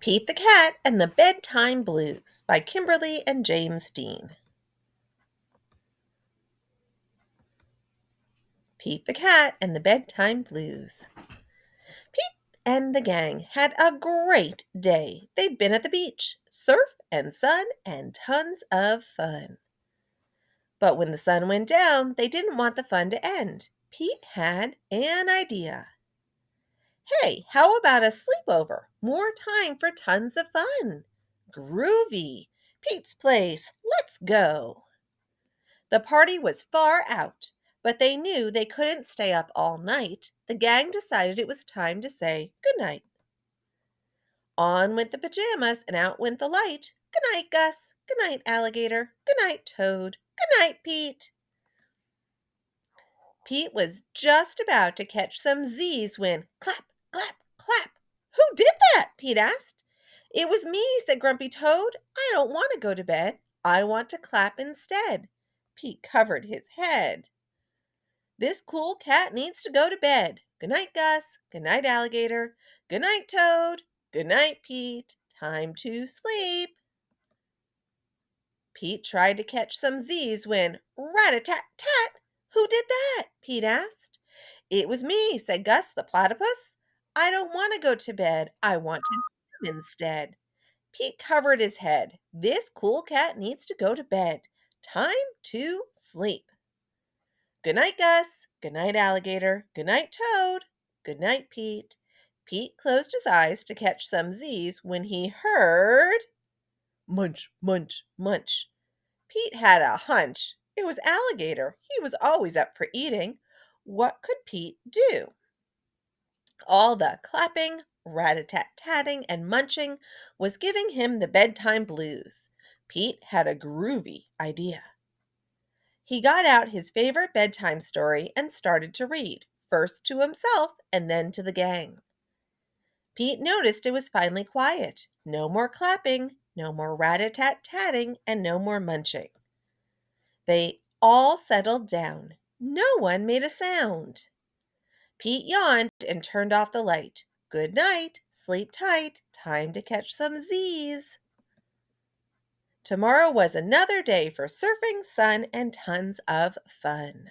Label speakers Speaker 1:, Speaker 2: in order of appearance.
Speaker 1: Pete the Cat and the Bedtime Blues by Kimberly and James Dean. Pete the Cat and the Bedtime Blues. Pete and the gang had a great day. They'd been at the beach, surf and sun, and tons of fun. But when the sun went down, they didn't want the fun to end. Pete had an idea. Hey, how about a sleepover? More time for tons of fun. Groovy. Pete's place. Let's go. The party was far out, but they knew they couldn't stay up all night. The gang decided it was time to say goodnight. On went the pajamas and out went the light. Good night, Gus. Good night, Alligator. Good night, Toad. Good night, Pete. Pete was just about to catch some Z's when clap, clap, clap. Who did that? Pete asked. It was me, said Grumpy Toad. I don't want to go to bed. I want to clap instead. Pete covered his head. This cool cat needs to go to bed. Good night, Gus. Good night, Alligator. Good night, Toad. Good night, Pete. Time to sleep. Pete tried to catch some Z's when rat-a-tat-tat. Who did that? Pete asked. It was me, said Gus the platypus. I don't want to go to bed. I want to dream instead. Pete covered his head. This cool cat needs to go to bed. Time to sleep. Good night, Gus. Good night, Alligator. Good night, Toad. Good night, Pete. Pete closed his eyes to catch some Z's when he heard munch, munch, munch. Pete had a hunch. It was Alligator. He was always up for eating. What could Pete do? All the clapping, rat-a-tat-tatting, and munching was giving him the bedtime blues. Pete had a groovy idea. He got out his favorite bedtime story and started to read, first to himself and then to the gang. Pete noticed it was finally quiet. No more clapping, no more rat-a-tat-tatting, and no more munching. They all settled down. No one made a sound. Pete yawned and turned off the light. Good night, sleep tight, time to catch some Z's. Tomorrow was another day for surfing, sun, and tons of fun.